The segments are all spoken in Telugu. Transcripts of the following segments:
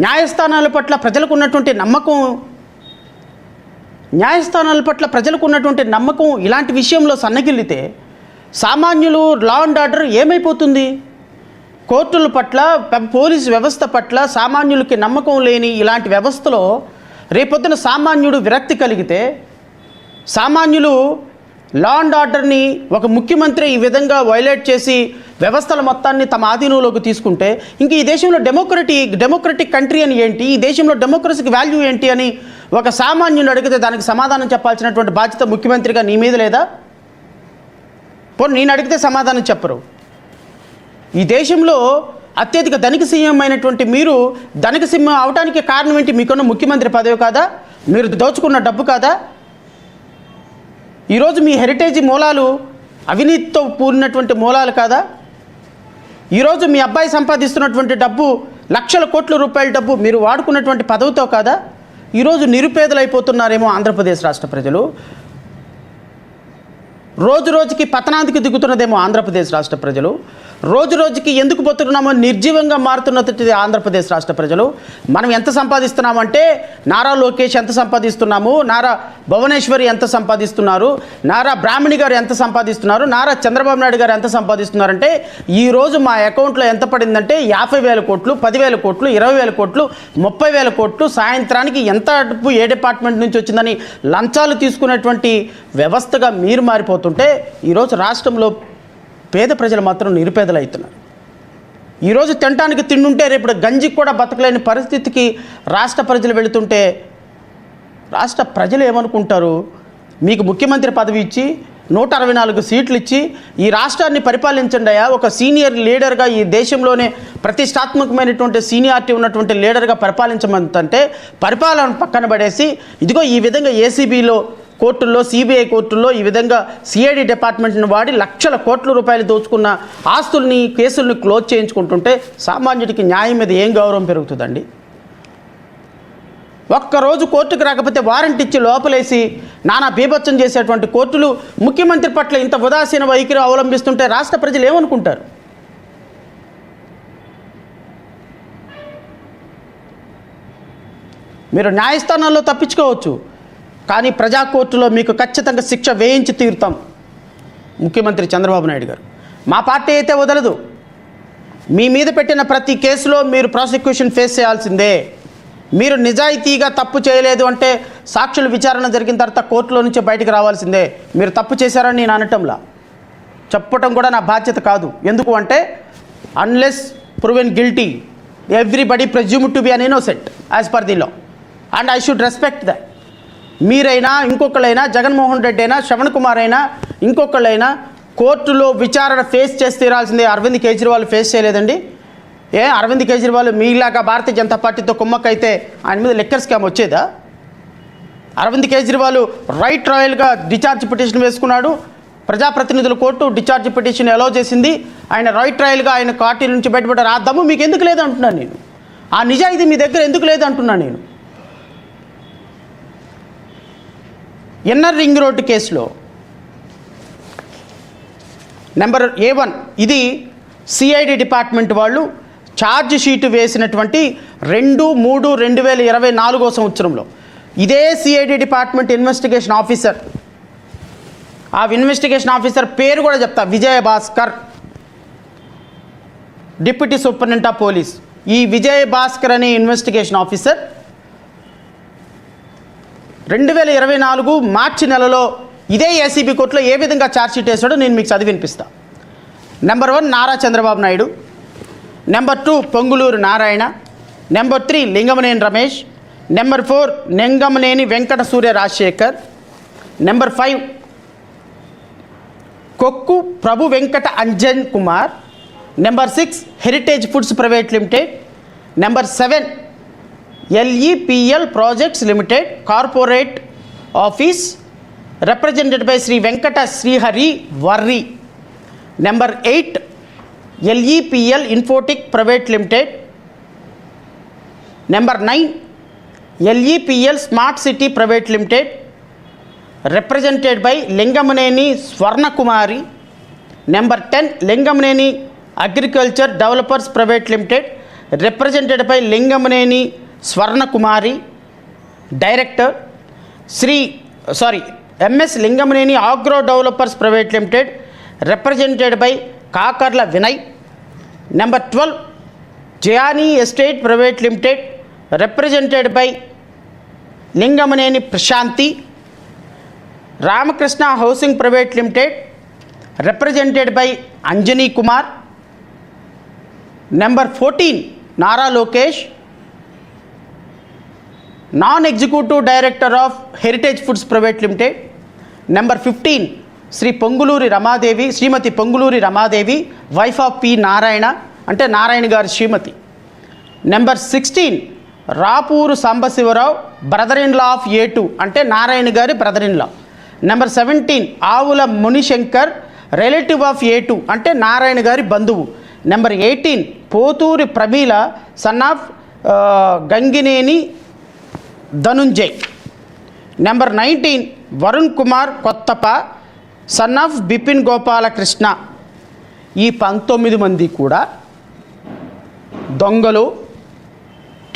న్యాయస్థానాల పట్ల ప్రజలకు ఉన్నటువంటి నమ్మకం ఇలాంటి విషయంలో సన్నగిల్లితే సామాన్యులు లా అండ్ ఆర్డర్ ఏమైపోతుంది? కోర్టుల పట్ల, పోలీసు వ్యవస్థ పట్ల సామాన్యులకి నమ్మకం లేని ఇలాంటి వ్యవస్థలో రేపొద్దున సామాన్యుడు విరక్తి కలిగితే, సామాన్యులు లా అండ్ ఆర్డర్ని ఒక ముఖ్యమంత్రి ఈ విధంగా వైలేట్ చేసి వ్యవస్థల మొత్తాన్ని తమ ఆధీనంలోకి తీసుకుంటే ఇంక ఈ దేశంలో డెమోక్రటిక్ కంట్రీ అని ఏంటి, ఈ దేశంలో డెమోక్రసీకి వాల్యూ ఏంటి అని ఒక సామాన్యుని అడిగితే దానికి సమాధానం చెప్పాల్సినటువంటి బాధ్యత ముఖ్యమంత్రిగా నీ మీద లేదా? పోనీ నేను అడిగితే సమాధానం చెప్పరు. ఈ దేశంలో అత్యధిక ధనిక సింహం అయినటువంటి మీరు ధనిక సింహం అవడానికి కారణం ఏంటి? మీకున్న ముఖ్యమంత్రి పదవి కాదా? మీరు దోచుకున్న డబ్బు కాదా? ఈరోజు మీ హెరిటేజ్ మూలాలు అవినీతితో కూడినటువంటి మూలాలు కాదా? ఈరోజు మీ అబ్బాయి సంపాదిస్తున్నటువంటి డబ్బు లక్షల కోట్ల రూపాయల డబ్బు మీరు వాడుకున్నటువంటి పదవితో కాదా? ఈరోజు నిరుపేదలైపోతున్నారేమో ఆంధ్రప్రదేశ్ రాష్ట్ర ప్రజలు. రోజు రోజుకి పతనానికి దిగుతున్నదేమో ఆంధ్రప్రదేశ్ రాష్ట్ర ప్రజలు. రోజు రోజుకి ఎందుకు పోతున్నామో నిర్జీవంగా మారుతున్నది ఆంధ్రప్రదేశ్ రాష్ట్ర ప్రజలు. మనం ఎంత సంపాదిస్తున్నామంటే నారా లోకేష్ ఎంత సంపాదిస్తున్నాము, నారా భువనేశ్వరి ఎంత సంపాదిస్తున్నారు, నారా బ్రాహ్మణి గారు ఎంత సంపాదిస్తున్నారు, నారా చంద్రబాబు నాయుడు గారు ఎంత సంపాదిస్తున్నారంటే ఈరోజు మా అకౌంట్లో ఎంత పడిందంటే 50,000 కోట్లు, 10,000 కోట్లు, 20,000 కోట్లు, 30,000 కోట్లు. సాయంత్రానికి ఎంత డబ్బు ఏ డిపార్ట్మెంట్ నుంచి వచ్చిందని లంచాలు తీసుకునేటువంటి వ్యవస్థగా మీరు మారిపోతుంటే ఈరోజు రాష్ట్రంలో పేద ప్రజలు మాత్రం నిరుపేదలు అవుతున్నారు. ఈరోజు తినటానికి తిండుంటే రేపు గంజికి కూడా బతకలేని పరిస్థితికి రాష్ట్ర ప్రజలు వెళుతుంటే రాష్ట్ర ప్రజలు ఏమనుకుంటారు? మీకు ముఖ్యమంత్రి పదవి ఇచ్చి 164 సీట్లు ఇచ్చి ఈ రాష్ట్రాన్ని పరిపాలించండి అయ్యా, ఒక సీనియర్ లీడర్గా ఈ దేశంలోనే ప్రతిష్టాత్మకమైనటువంటి సీనియారిటీ ఉన్నటువంటి లీడర్గా పరిపాలించమంటే పరిపాలన పక్కన పడేసి ఇదిగో ఈ విధంగా ఏసీబీలో కోర్టుల్లో, సిబిఐ కోర్టుల్లో ఈ విధంగా సిఐడి డిపార్ట్మెంట్ని వాడి లక్షల కోట్ల రూపాయలు దోచుకున్న ఆస్తుల్ని, కేసుల్ని క్లోజ్ చేయించుకుంటుంటే సామాన్యుడికి న్యాయం మీద ఏం గౌరవం పెరుగుతుందండి? ఒక్కరోజు కోర్టుకు రాకపోతే వారెంట్ ఇచ్చి లోపలేసి నానా బీభత్సం చేసేటువంటి కోర్టులు ముఖ్యమంత్రి పట్ల ఇంత ఉదాసీన వైఖరి అవలంబిస్తుంటే రాష్ట్ర ప్రజలు ఏమనుకుంటారు? మీరు న్యాయస్థానాల్లో తప్పించుకోవచ్చు, కానీ ప్రజా కోర్టులో మీకు ఖచ్చితంగా శిక్ష వేయించి తీరుతాం. ముఖ్యమంత్రి చంద్రబాబు నాయుడు గారు మా పార్టీ అయితే వదలదు. మీ మీద పెట్టిన ప్రతి కేసులో మీరు ప్రాసిక్యూషన్ ఫేస్ చేయాల్సిందే. మీరు నిజాయితీగా తప్పు చేయలేదు అంటే సాక్షుల విచారణ జరిగిన తర్వాత కోర్టులో నుంచి బయటకు రావాల్సిందే. మీరు తప్పు చేశారని నేను అనటంలా, చెప్పటం కూడా నా బాధ్యత కాదు. ఎందుకు అంటే unless proven guilty everybody presumed to be an innocent as per the law and I should respect that. మీరైనా, ఇంకొకళ్ళైనా, జగన్మోహన్ రెడ్డి అయినా, శ్రవణ్ కుమార్ అయినా, ఇంకొకళ్ళైనా కోర్టులో విచారణ ఫేస్ చేసి తీరాల్సిందే. అరవింద్ కేజ్రీవాల్ ఫేస్ చేయలేదండి. అరవింద్ కేజ్రీవాల్ మీలాగా భారతీయ జనతా పార్టీతో కుమ్మక్కైతే ఆయన మీద లిక్కర్ స్కామ్ వచ్చేదా? అరవింద్ కేజ్రీవాల్ రైట్ రాయల్గా డిశ్చార్జ్ పిటిషన్ వేసుకున్నాడు. ప్రజాప్రతినిధుల కోర్టు డిశ్చార్జ్ పిటిషన్ అలౌ చేసింది. ఆయన రైట్ రాయల్గా ఆయన పార్టీ నుంచి బయటపడ్డారు. ఆ దమ్ము మీకు ఎందుకు లేదు అంటున్నాను నేను. ఆ నిజాయితీ మీ దగ్గర ఎందుకు లేదు అంటున్నాను నేను. ఇన్నర్ రింగ్ రోడ్డు కేసులో నెంబర్ A1 ఇది సిఐడి డిపార్ట్మెంట్ వాళ్ళు ఛార్జ్ షీటు వేసినటువంటి 2/3/2024 సంవత్సరంలో ఇదే సిఐడి డిపార్ట్మెంట్ ఇన్వెస్టిగేషన్ ఆఫీసర్, ఆ ఇన్వెస్టిగేషన్ ఆఫీసర్ పేరు కూడా చెప్తా, Vijaya Bhaskar, deputy superintendent of police. ఈ విజయ భాస్కర్ అనే ఇన్వెస్టిగేషన్ ఆఫీసర్ 2024 మార్చి నెలలో ఇదే ఏసీబీ కోర్టులో ఏ విధంగా ఛార్జ్షీట్ వేసాడో నేను మీకు చదివి వినిపిస్తా. Number 1 Nara Chandrababu Naidu, number 2 Ponguluru Narayana, number 3 Lingamaneni Ramesh, number 4 Lingamaneni Venkata Surya Rajasekhar, number 5 Kokku Prabhu Venkata Anjan Kumar, number 6 Heritage Foods Private Limited, number 7 LEPL Projects Limited corporate office represented by Sri Venkata Srihari Varri, number 8 LEPL Infotech Private Limited, number 9 LEPL Smart City Private Limited represented by Lingamaneni Swarna Kumari, number 10 Lingamaneni Agriculture Developers Private Limited represented by Lingamaneni Swarnakumari, Director, MS Lingamaneni Agro Developers Private Limited, represented by Kakarla Vinay. Number 12, Jayani Estate Private Limited, represented by Lingamaneni Prashanti. Ramakrishna Housing Private Limited, represented by Anjani Kumar. Number 14, Nara Lokesh, Non-Executive Director of Heritage Foods Private Limited. Number 15, Srimati Ponguluri Ramadevi, wife of P. Narayana, ante Narayana garu Srimati. Number 16, Rapuru Sambasivarao, brother-in-law of A2, ante Narayana garu brother-in-law. Number 17, Avula Munishankar, relative of A2, ante Narayana garu bandhuvu. Number 18, Poturi Pramila, son of Gangineni Dhanunjay. Number 19, Varun Kumar Kottapa, son of Bipin Gopala Krishna. ఈ 19 మంది కూడా దొంగలు,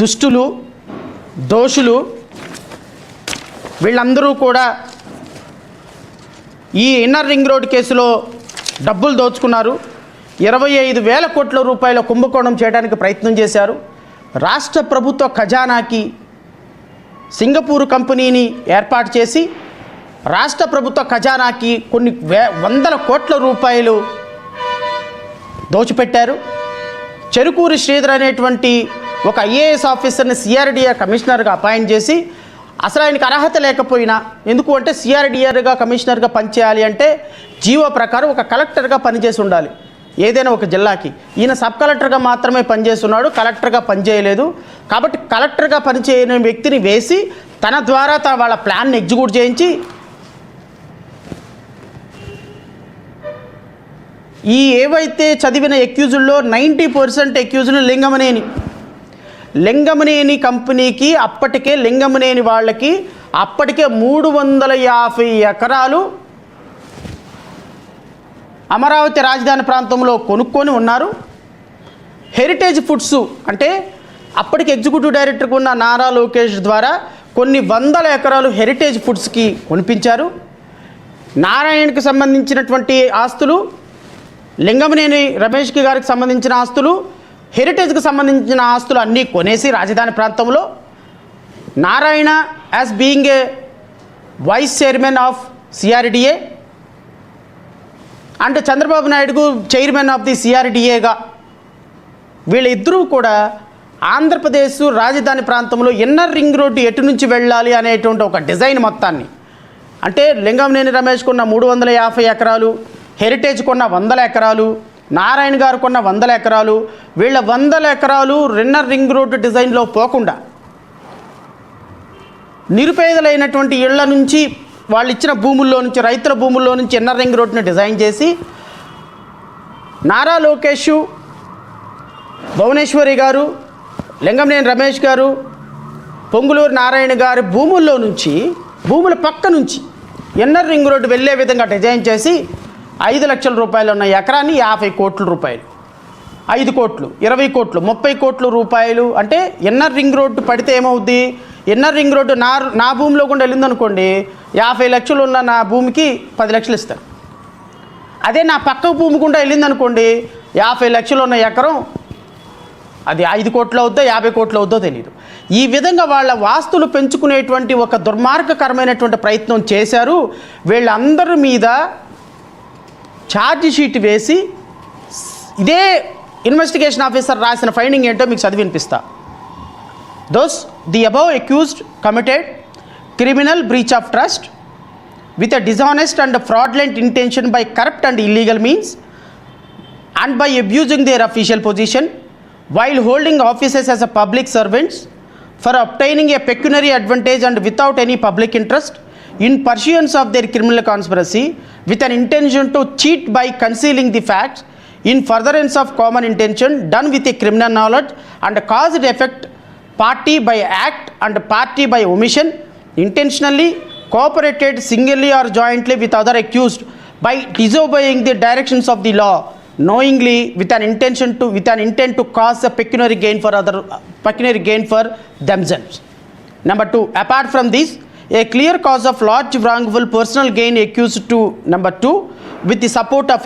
దుష్టులు, దోషులు. వీళ్ళందరూ కూడా ఈ ఇన్నర్ రింగ్ రోడ్ కేసులో డబ్బులు దోచుకున్నారు. 25,000 కోట్ల రూపాయల కుంభకోణం చేయడానికి ప్రయత్నం చేశారు. రాష్ట్ర ప్రభుత్వ ఖజానాకి సింగపూర్ కంపెనీని ఏర్పాటు చేసి రాష్ట్ర ప్రభుత్వ ఖజానాకి కొన్ని వందల కోట్ల రూపాయలు దోచిపెట్టారు. చెరుకూరి శ్రీధర్ అనేటువంటి ఒక ఐఏఎస్ ఆఫీసర్ని సిఆర్డిఏ కమిషనర్గా అపాయింట్ చేసి అసలు ఆయనకు అర్హత లేకపోయినా, ఎందుకు అంటే సిఆర్డిఏగా కమిషనర్గా పనిచేయాలి అంటే జీవో ప్రకారం ఒక కలెక్టర్గా పనిచేసి ఉండాలి ఏదైనా ఒక జిల్లాకి. ఈయన సబ్ కలెక్టర్గా మాత్రమే పనిచేస్తున్నాడు, కలెక్టర్గా పనిచేయలేదు. కాబట్టి కలెక్టర్గా పనిచేయని వ్యక్తిని వేసి తన ద్వారా వాళ్ళ ప్లాన్ని ఎగ్జిక్యూట్ చేయించి ఈ ఏవైతే చదివిన ఎక్యూజుల్లో 90% ఎక్యూజులు లింగమనేని కంపెనీకి అప్పటికే లింగమనేని వాళ్ళకి అప్పటికే 350 ఎకరాలు అమరావతి రాజధాని ప్రాంతంలో కొనుక్కొని ఉన్నారు. హెరిటేజ్ ఫుడ్స్ అంటే అప్పటికి ఎగ్జిక్యూటివ్ డైరెక్టర్గా ఉన్న నారా లోకేష్ ద్వారా కొన్ని వందల ఎకరాలు హెరిటేజ్ ఫుడ్స్కి కొనిపించారు. నారాయణకి సంబంధించినటువంటి ఆస్తులు, లింగమనేని రమేష్ గారికి సంబంధించిన ఆస్తులు, హెరిటేజ్కి సంబంధించిన ఆస్తులు అన్నీ కొనేసి రాజధాని ప్రాంతంలో Narayana as being a vice chairman of CRDA అంటే చంద్రబాబు నాయుడుకు చైర్మన్ ఆఫ్ ది సిఆర్డిఏగా వీళ్ళిద్దరూ కూడా ఆంధ్రప్రదేశ్ రాజధాని ప్రాంతంలో ఇన్నర్ రింగ్ రోడ్డు ఎటు నుంచి వెళ్ళాలి అనేటువంటి ఒక డిజైన్ మొత్తాన్ని, అంటే లింగమనేని రమేష్ కొన్న 350 ఎకరాలు, హెరిటేజ్ కొన్న 100 ఎకరాలు, నారాయణ గారు కొన్న 100 ఎకరాలు, వీళ్ళ 100 ఎకరాలు ఇన్నర్ రింగ్ రోడ్డు డిజైన్లో పోకుండా నిరుపేదలైనటువంటి ఇళ్ల నుంచి వాళ్ళు ఇచ్చిన భూముల్లో నుంచి, రైతుల భూముల్లో నుంచి ఇన్నర్ రింగ్ రోడ్డుని డిజైన్ చేసి నారా లోకేష్, భువనేశ్వరి గారు, లింగమనేని రమేష్ గారు, పొంగులూరు నారాయణ గారి భూముల్లో నుంచి, భూముల పక్క నుంచి ఇన్నర్ రింగ్ రోడ్డు వెళ్ళే విధంగా డిజైన్ చేసి 5 లక్షల రూపాయలు ఉన్న ఎకరాన్ని 50 కోట్ల రూపాయలు, 5 కోట్లు, 20 కోట్లు, 30 కోట్ల రూపాయలు. అంటే ఇన్నర్ రింగ్ రోడ్డు పడితే ఏమవుద్ది? ఇన్నర్ రింగ్ రోడ్డు నా భూమిలో కూడా వెళ్ళిందనుకోండి, 50 లక్షలు ఉన్న నా భూమికి 10 లక్షలు ఇస్తారు. అదే నా పక్క భూమి గుండా వెళ్ళిందనుకోండి, 50 లక్షలు ఉన్న ఎకరం అది 5 కోట్లు అవుద్దో 50 కోట్లు అవుద్దో తెలియదు. ఈ విధంగా వాళ్ళ వాస్తులు పెంచుకునేటువంటి ఒక దుర్మార్గకరమైనటువంటి ప్రయత్నం చేశారు. వీళ్ళందరి మీద ఛార్జ్ షీట్ వేసి ఇదే ఇన్వెస్టిగేషన్ ఆఫీసర్ రాసిన ఫైండింగ్ ఏంటో మీకు చదివి వినిపిస్తా. Thus, the above accused committed criminal breach of trust with a dishonest and fraudulent intention by corrupt and illegal means and by abusing their official position while holding offices as a public servants for obtaining a pecuniary advantage and without any public interest in pursuance of their criminal conspiracy with an intention to cheat by concealing the facts in furtherance of common intention done with a criminal knowledge and caused effect party by act and party by omission intentionally cooperated singly or jointly with other accused by disobeying the directions of the law knowingly with an intent to cause a pecuniary gain for themselves. Number 2, apart from this, a clear cause of large wrongful personal gain accused to number 2 with the support of